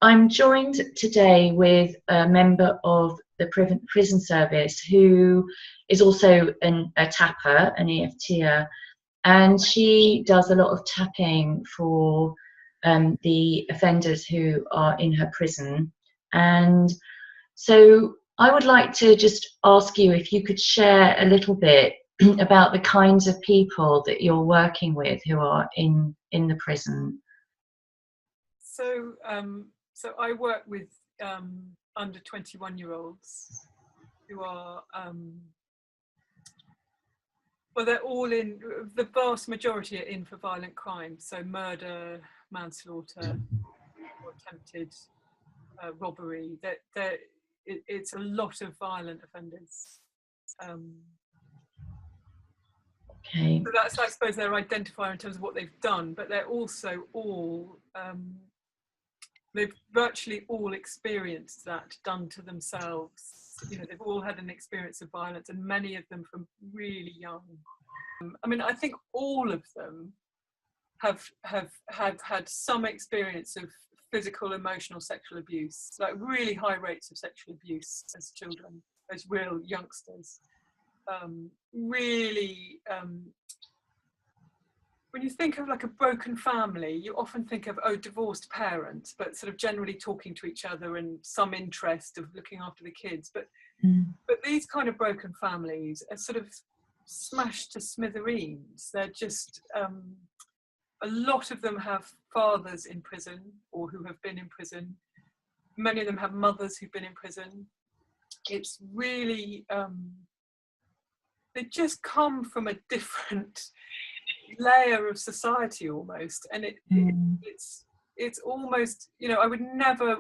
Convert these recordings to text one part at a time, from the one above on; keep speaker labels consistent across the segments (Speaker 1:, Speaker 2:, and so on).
Speaker 1: I'm joined today with a member of the prison service who is also a tapper, an EFTer, and she does a lot of tapping for the offenders who are in her prison. And so I would like to just ask you if you could share a little bit about the kinds of people that you're working with who are in the prison.
Speaker 2: So I work with under 21-year-olds who are, well, they're all in, the vast majority are in for violent crimes, so murder, manslaughter, or attempted robbery. It's a lot of violent offenders.
Speaker 1: Okay.
Speaker 2: So that's, I suppose, their identifier in terms of what they've done, but they're also all, they've virtually all experienced that done to themselves. You know, they've all had an experience of violence, and many of them from really young. I mean, I think all of them have had some experience of physical, emotional, sexual abuse, like really high rates of sexual abuse as children, as real youngsters. When you think of like a broken family, you often think of, oh, divorced parents, but sort of generally talking to each other and some interest of looking after the kids. But these kind of broken families are sort of smashed to smithereens. They're just, a lot of them have fathers in prison or who have been in prison. Many of them have mothers who've been in prison. It's really, they just come from a different layer of society almost, and it's almost, you know, I would never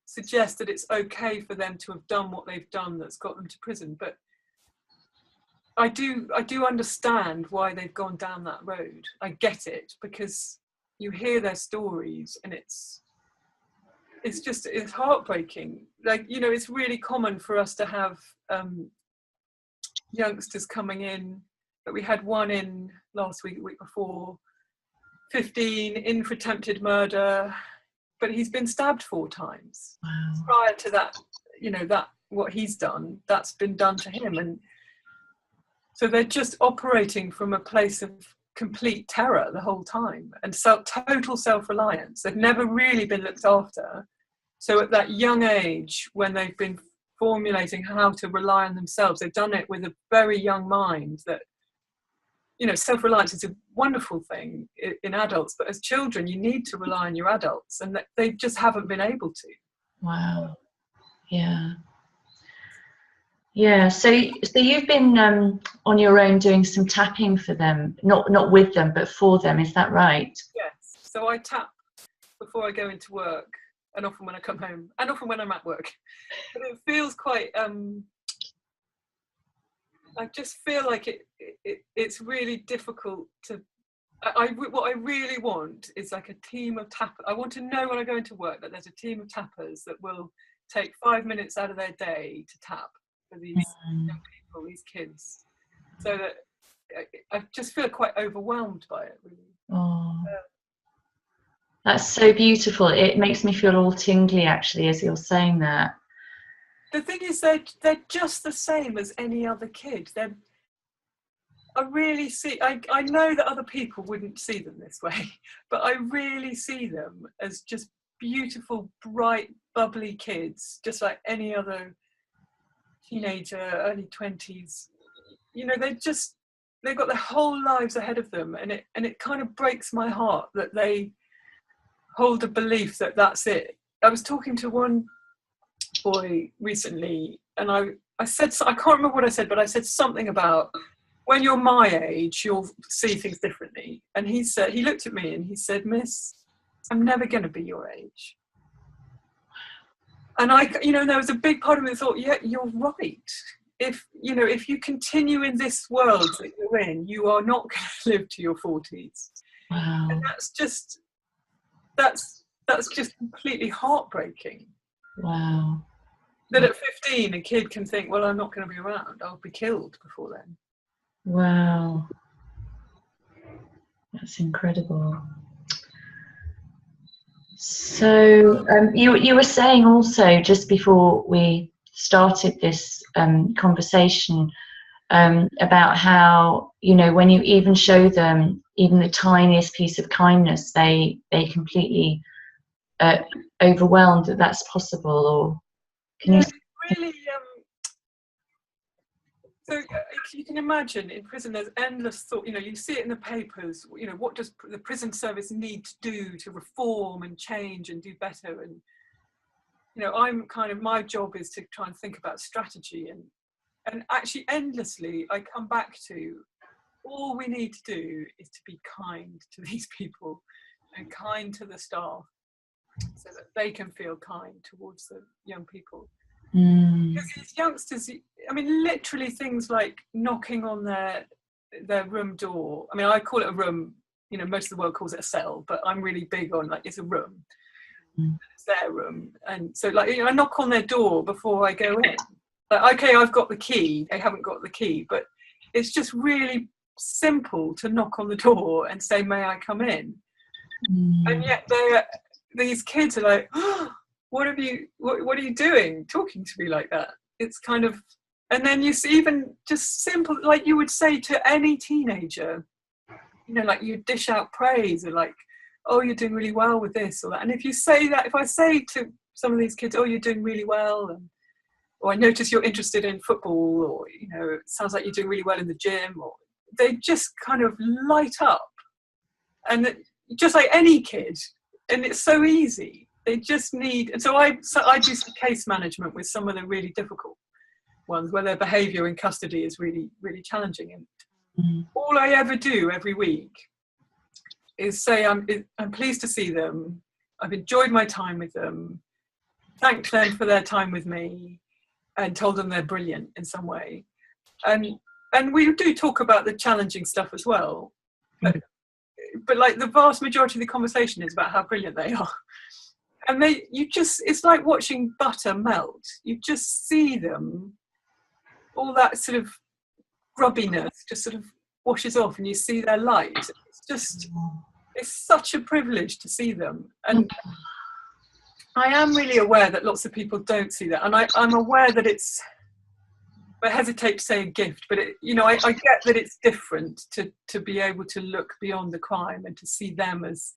Speaker 2: suggest that it's okay for them to have done what they've done that's got them to prison, but I do understand why they've gone down that road. I get it, because you hear their stories and it's heartbreaking. Like, you know, it's really common for us to have youngsters coming in, but we had one in last week, the week before, 15, in for attempted murder, but he's been stabbed 4 times.
Speaker 1: Wow.
Speaker 2: Prior to that, you know, that what he's done, that's been done to him. And so they're just operating from a place of complete terror the whole time, and total self-reliance. They've never really been looked after. So at that young age, when they've been formulating how to rely on themselves, they've done it with a very young mind that, you know, self-reliance is a wonderful thing in adults, but as children, you need to rely on your adults, and they just haven't been able to.
Speaker 1: Wow. Yeah. Yeah. So you've been on your own doing some tapping for them, not with them, but for them. Is that right?
Speaker 2: Yes. So I tap before I go into work, and often when I come home, and often when I'm at work. But it feels quite. I just feel like it's really difficult to. What I really want is like a team of tappers. I want to know when I go into work that there's a team of tappers that will take 5 minutes out of their day to tap for these young people, these kids, so that I just feel quite overwhelmed by it, really.
Speaker 1: Oh, that's so beautiful. It makes me feel all tingly, actually, as you're saying that.
Speaker 2: The thing is, they're just the same as any other kid. I really see, I know that other people wouldn't see them this way, but I really see them as just beautiful, bright, bubbly kids, just like any other teenager, early 20s. You know, they've got their whole lives ahead of them, and it kind of breaks my heart that they hold a belief that that's it. I was talking to one boy recently, and I said, I can't remember what I said, but I said something about, when you're my age, you'll see things differently. And he looked at me and he said, Miss, I'm never going to be your age. And there was a big part of me that thought, yeah, you're right. If you continue in this world that you're in, you are not going to live to your 40s.
Speaker 1: Wow.
Speaker 2: And that's just completely heartbreaking.
Speaker 1: Wow.
Speaker 2: That at 15, a kid can think, well, I'm not going to be around. I'll be killed before then.
Speaker 1: Wow. That's incredible. So you were saying also just before we started this conversation about how, you know, when you even show them even the tiniest piece of kindness, they completely overwhelmed that that's possible. Or can you?
Speaker 2: Really. So you can imagine in prison there's endless thought, you know, you see it in the papers, you know, what does the prison service need to do to reform and change and do better? And, you know, I'm kind of, my job is to try and think about strategy, and actually endlessly I come back to all we need to do is to be kind to these people and kind to the staff so that they can feel kind towards the young people. Because these youngsters, I mean, literally things like knocking on their room door. I mean, I call it a room, you know, most of the world calls it a cell, but I'm really big on, like, it's a room. It's their room. And so, like, you know, I knock on their door before I go in. Like, okay, I've got the key. They haven't got the key, but it's just really simple to knock on the door and say, may I come in? And yet these kids are like, oh, what are you doing talking to me like that? It's kind of, and then you see even just simple, like you would say to any teenager, you know, like you dish out praise, or like, oh, you're doing really well with this or that. And if you say that, if I say to some of these kids, oh, you're doing really well, and or I notice you're interested in football, or, you know, it sounds like you're doing really well in the gym, or they just kind of light up. And just like any kid, and it's so easy. They just need, and so I do some case management with some of the really difficult ones where their behaviour in custody is really, really challenging. And all I ever do every week is say, I'm pleased to see them. I've enjoyed my time with them. Thanked them for their time with me, and told them they're brilliant in some way. And we do talk about the challenging stuff as well. But like the vast majority of the conversation is about how brilliant they are. And it's like watching butter melt. You just see them, all that sort of grubbiness just sort of washes off, and you see their light. It's such a privilege to see them. And I am really aware that lots of people don't see that. And I'm aware that I hesitate to say a gift, but you know, I get that it's different to be able to look beyond the crime and to see them as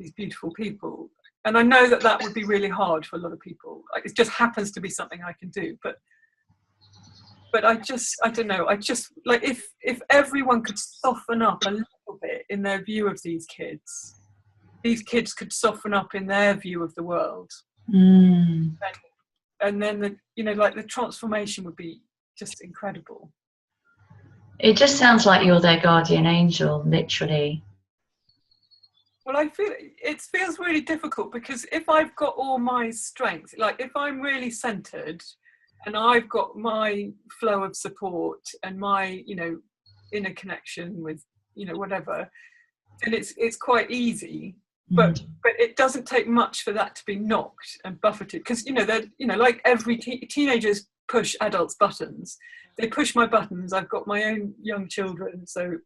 Speaker 2: these beautiful people. And I know that would be really hard for a lot of people. Like, it just happens to be something I can do. But I don't know. I just, like, if everyone could soften up a little bit in their view of these kids could soften up in their view of the world. And then the transformation would be just incredible.
Speaker 1: It just sounds like you're their guardian angel, literally.
Speaker 2: Well, I feel it feels really difficult, because if I've got all my strength, like if I'm really centered and I've got my flow of support and my, you know, inner connection with, you know, whatever, then it's quite easy. But it doesn't take much for that to be knocked and buffeted, because, you know, they're, you know, like every teenagers push adults' buttons. They push my buttons. I've got my own young children, so,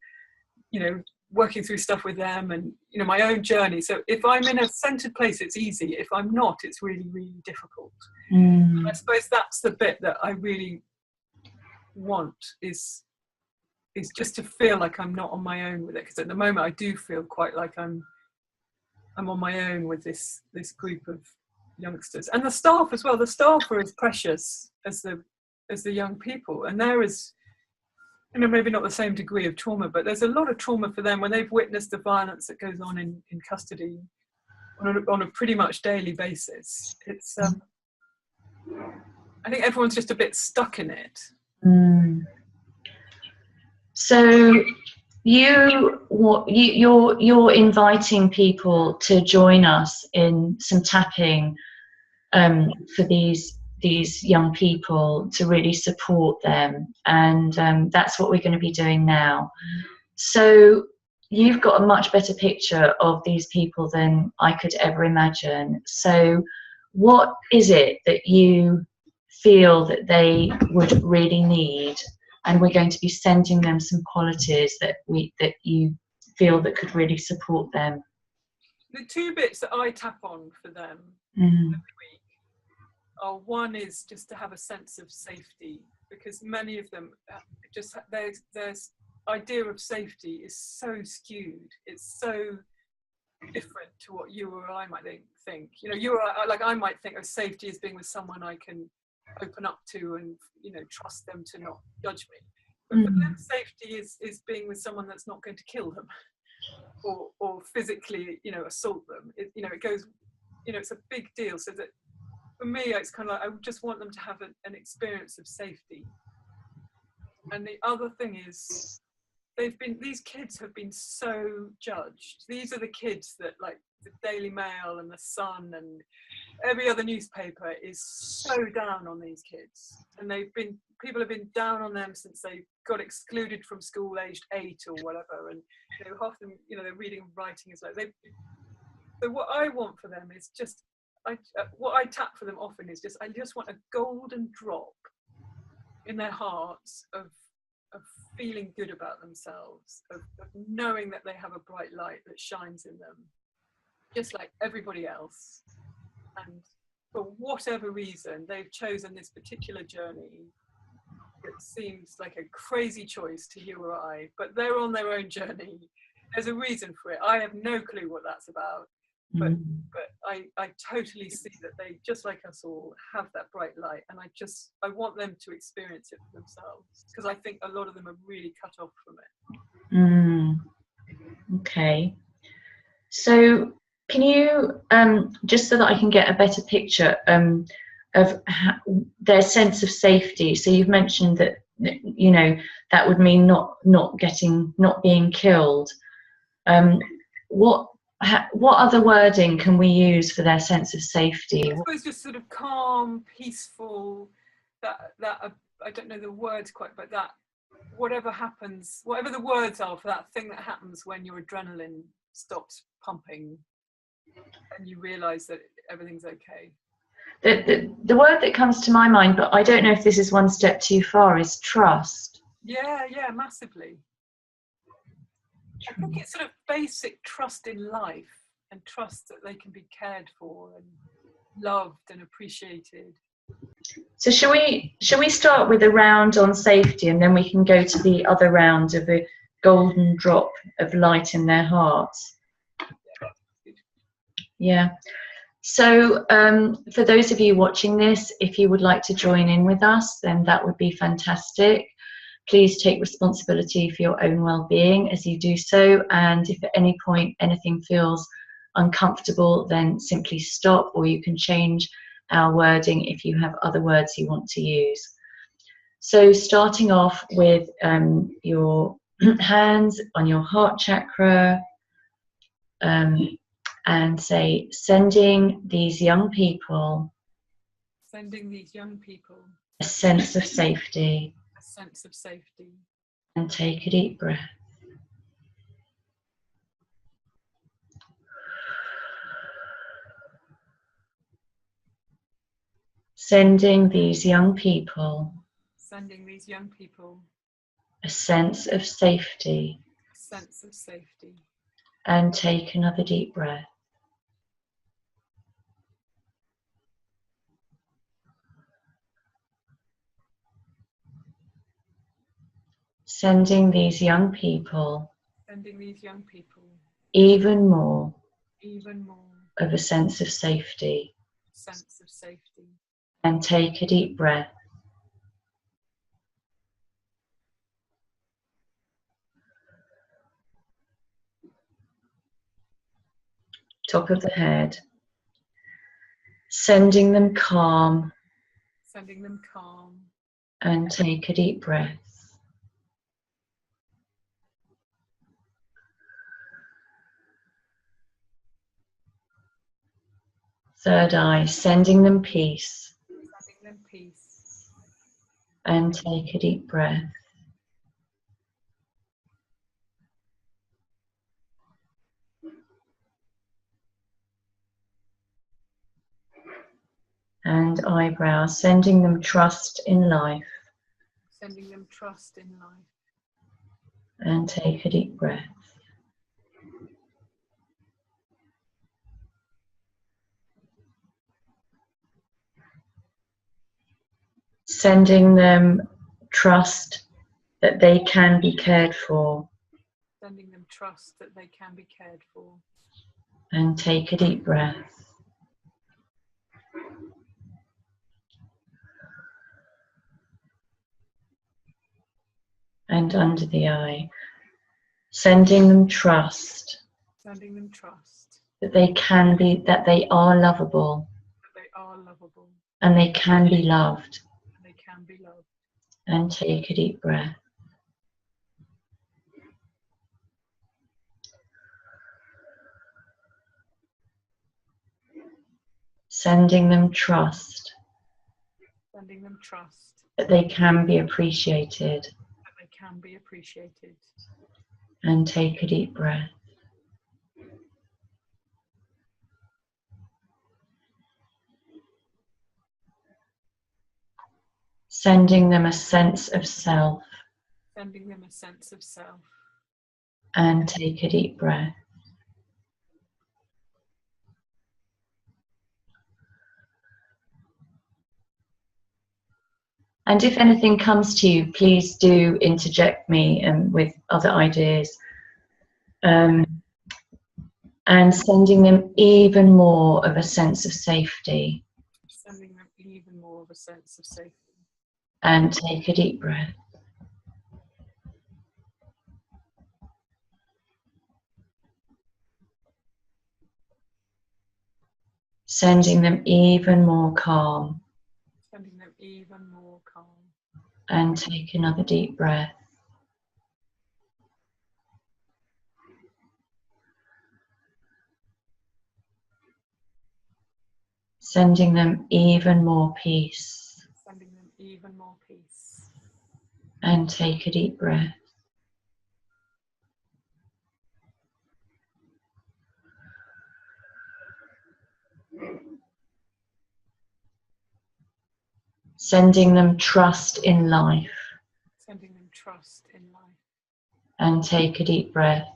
Speaker 2: you know, working through stuff with them, and, you know, my own journey. So if I'm in a centered place, it's easy. If I'm not, it's really, really difficult. And I suppose that's the bit that I really want, is just to feel like I'm not on my own with it, because at the moment I do feel quite like I'm on my own with this group of youngsters, and the staff as well. The staff are as precious as the young people, and there is, you know, maybe not the same degree of trauma, but there's a lot of trauma for them when they've witnessed the violence that goes on in custody on a pretty much daily basis. It's I think everyone's just a bit stuck in it.
Speaker 1: So you're inviting people to join us in some tapping for these young people, to really support them, and that's what we're going to be doing now. So you've got a much better picture of these people than I could ever imagine. So what is it that you feel that they would really need? And we're going to be sending them some qualities that you feel that could really support them.
Speaker 2: the two bits that I tap on for them
Speaker 1: Mm.
Speaker 2: every week are, one is just to have a sense of safety, because many of them just their idea of safety is so skewed. It's so different to what you or I might think. You know, you or I, like I might think of safety as being with someone I can open up to and, you know, trust them to not judge me. But for them, safety is being with someone that's not going to kill them or physically, you know, assault them. You know, it goes, you know, it's a big deal. So that for me, it's kind of like I just want them to have an experience of safety. And the other thing is, these kids have been so judged. These are the kids that, like, the Daily Mail and the Sun and every other newspaper is so down on these kids, and people have been down on them since they got excluded from school aged 8 or whatever, and, you know, half them, you know, their reading and writing is like so what I want for them is just what I tap for them often is just, I just want a golden drop in their hearts of feeling good about themselves, of knowing that they have a bright light that shines in them, just like everybody else. And for whatever reason, they've chosen this particular journey that seems like a crazy choice to you or I, but they're on their own journey. There's a reason for it. I have no clue what that's about, but I totally see that they, just like us all, have that bright light, and I want them to experience it for themselves, because I think a lot of them are really cut off from it.
Speaker 1: Okay. So can you, just so that I can get a better picture of their sense of safety, so you've mentioned that, you know, that would mean not being killed. What other wording can we use for their sense of safety?
Speaker 2: I suppose just sort of calm, peaceful, that I don't know the words quite, but that whatever happens, whatever the words are for that thing that happens when your adrenaline stops pumping and you realise that everything's okay.
Speaker 1: The word that comes to my mind, but I don't know if this is one step too far, is trust.
Speaker 2: Yeah, massively. I think it's sort of basic trust in life, and trust that they can be cared for and loved and appreciated.
Speaker 1: So shall we start with a round on safety, and then we can go to the other round of a golden drop of light in their hearts? Yeah. So for those of you watching this, if you would like to join in with us, then that would be fantastic. Please take responsibility for your own well-being as you do so, and if at any point anything feels uncomfortable, then simply stop, or you can change our wording if you have other words you want to use. So starting off with your hands on your heart chakra, and say, sending these young people a sense of safety. And take a deep breath. Sending these young people a sense of safety. And take another deep breath. Sending these young people even more of a sense of safety. And take a deep breath. Top of the head. Sending them calm. And take a deep breath. Third eye, sending them peace. And take a deep breath. And eyebrows, sending them trust in life. And take a deep breath. Sending them trust that they can be cared for.
Speaker 2: Sending them trust that they can be cared for.
Speaker 1: And take a deep breath. And under the eye, sending them trust.
Speaker 2: Sending them trust.
Speaker 1: That they can be, that they are lovable.
Speaker 2: That they are lovable.
Speaker 1: And they can be loved.
Speaker 2: And they can be loved.
Speaker 1: And take a deep breath. Sending them trust.
Speaker 2: Sending them trust.
Speaker 1: That they can be appreciated.
Speaker 2: That they can be appreciated.
Speaker 1: And take a deep breath. Sending them a sense of self.
Speaker 2: Sending them a sense of self.
Speaker 1: And take a deep breath. And if anything comes to you, please do interject me with other ideas. And sending them even more of a sense of safety.
Speaker 2: Sending them even more of a sense of safety.
Speaker 1: And take a deep breath. Sending them even more calm.
Speaker 2: Sending them even more calm.
Speaker 1: And take another deep breath. Sending them even more peace.
Speaker 2: Sending them even more peace.
Speaker 1: And take a deep breath. Sending them trust in life.
Speaker 2: Sending them trust in life.
Speaker 1: And take a deep breath.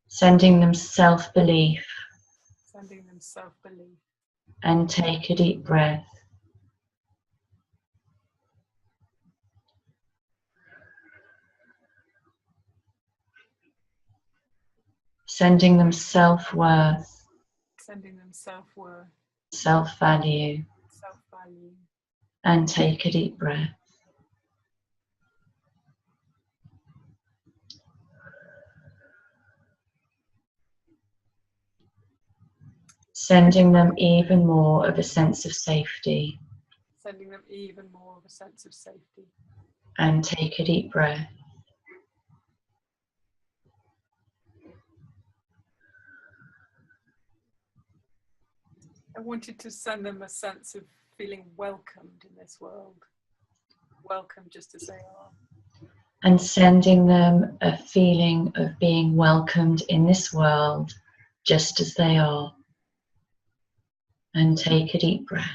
Speaker 1: Sending them self-belief.
Speaker 2: Sending them self-belief.
Speaker 1: And take a deep breath. Sending them self-worth.
Speaker 2: Sending them self-worth.
Speaker 1: Self-value.
Speaker 2: Self-value.
Speaker 1: And take a deep breath. Sending them even more of a sense of safety.
Speaker 2: Sending them even more of a sense of safety.
Speaker 1: And take a deep breath.
Speaker 2: I wanted to send them a sense of feeling welcomed in this world. Welcome just as they are.
Speaker 1: And sending them a feeling of being welcomed in this world just as they are. And take a deep breath.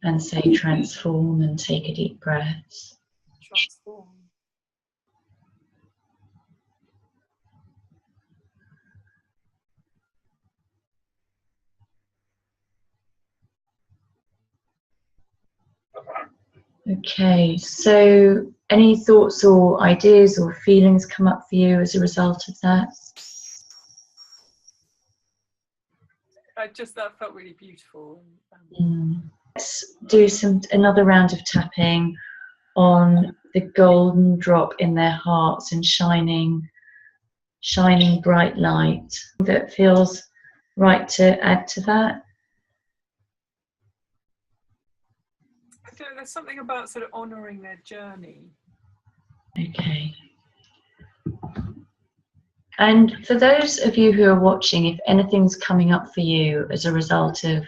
Speaker 1: And say transform and take a deep breath.
Speaker 2: Transform.
Speaker 1: Okay, so any thoughts or ideas or feelings come up for you as a result of that?
Speaker 2: That felt really beautiful.
Speaker 1: Let's do another round of tapping on the golden drop in their hearts and shining bright light that feels right to add to that.
Speaker 2: There's something about sort of honouring their journey.
Speaker 1: Okay. And for those of you who are watching, if anything's coming up for you as a result of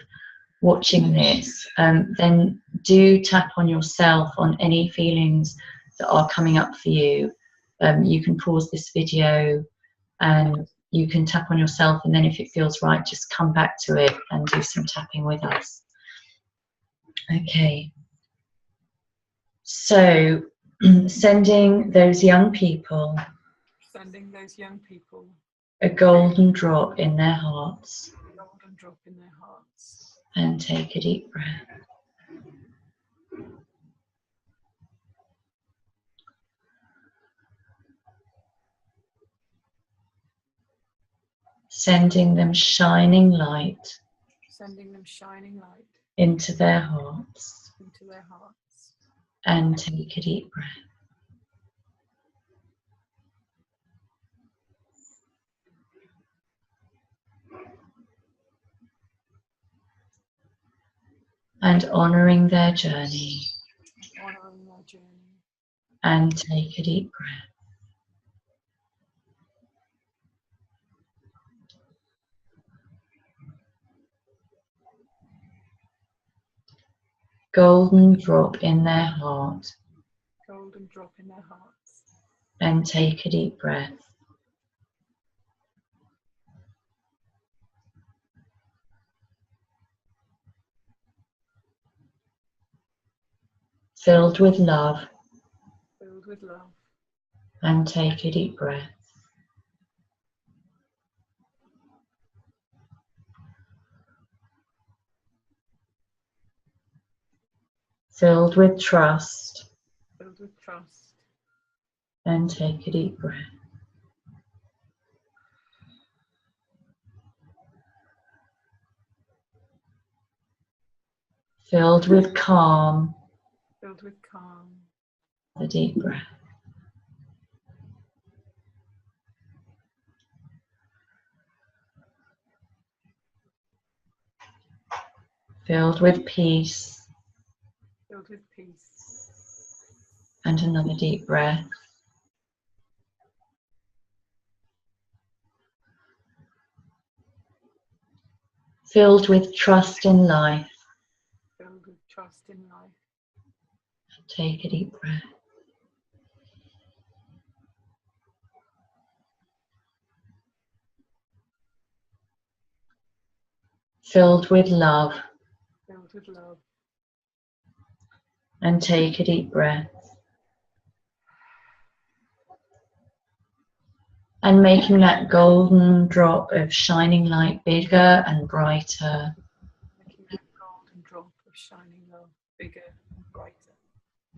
Speaker 1: watching this, then do tap on yourself on any feelings that are coming up for you. You can pause this video and you can tap on yourself, and then if it feels right, just come back to it and do some tapping with us. Okay. So, sending those young people a golden drop in their hearts. And take a deep breath. Sending them shining light into their hearts. And take a deep breath. And honouring their journey. And take a deep breath. Golden drop in their heart. And take a deep breath. Filled with love. And take a deep breath. Filled with trust. And take a deep breath. Filled with calm. A deep breath. Filled with peace. And another deep breath. Filled with trust in life. Take a deep breath. Filled with love. And take a deep breath. And making that golden drop of shining light bigger and brighter.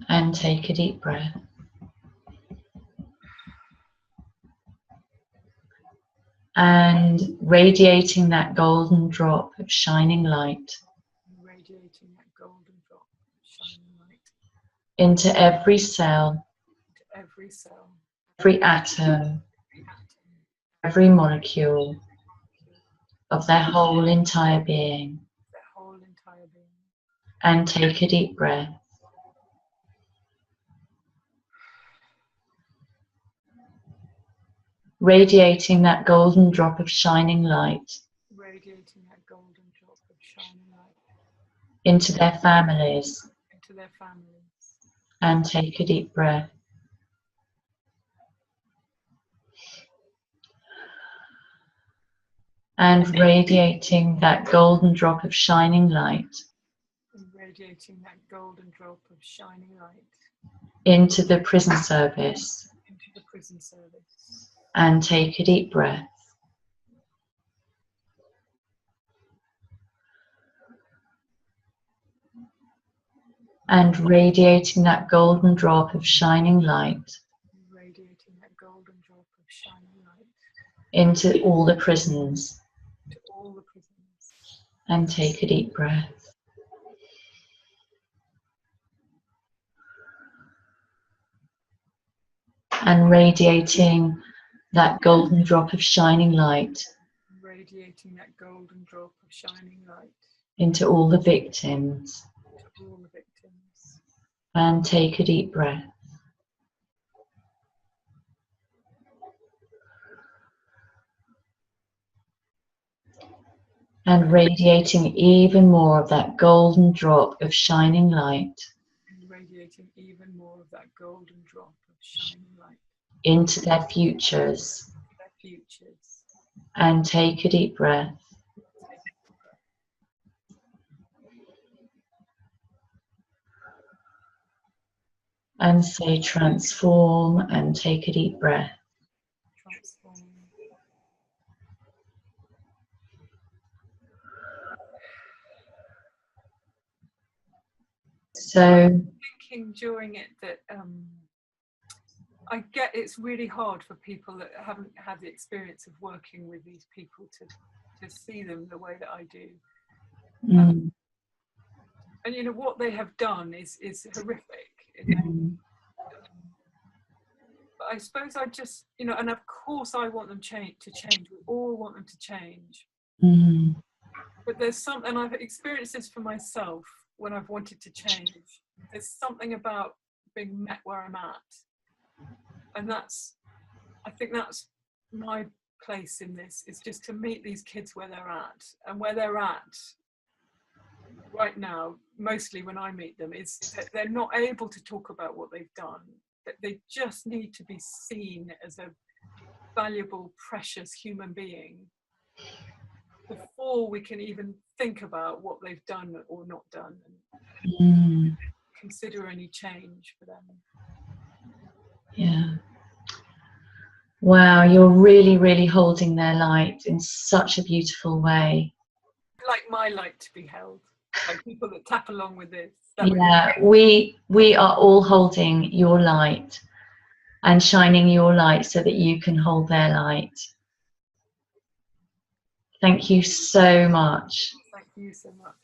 Speaker 1: And take a deep breath. And radiating that golden drop of shining light into every cell, every atom, every molecule of their whole entire being. And take a deep breath. Radiating that golden drop of shining light into their families. And take a deep breath. And radiating that golden drop of shining light into the prison service. And take a deep breath. And radiating that golden drop of shining light into all the prisons. And take a deep breath. And radiating that golden drop of shining light into all the victims. And take a deep breath. And radiating even more of that golden drop of shining light into their futures. And take a deep breath. and say transform, and take a deep breath.
Speaker 2: Transform.
Speaker 1: So
Speaker 2: Thinking during it that I get it's really hard for people that haven't had the experience of working with these people to see them the way that I do. And you know what they have done is horrific. But I suppose I just, you know, and of course I want them to change. We all want them to change. But there's something, and I've experienced this for myself when I've wanted to change. There's something about being met where I'm at. And I think that's my place in this, is just to meet these kids where they're at. And where they're at right now, mostly when I meet them, is that they're not able to talk about what they've done. That they just need to be seen as a valuable, precious human being before we can even think about what they've done or not done, and consider any change for them.
Speaker 1: Yeah. Wow, you're really, really holding their light in such a beautiful way.
Speaker 2: Like my light to be held, like people that tap along with this.
Speaker 1: Yeah, we are all holding your light and shining your light so that you can hold their light. Thank you so much.
Speaker 2: Thank you so much.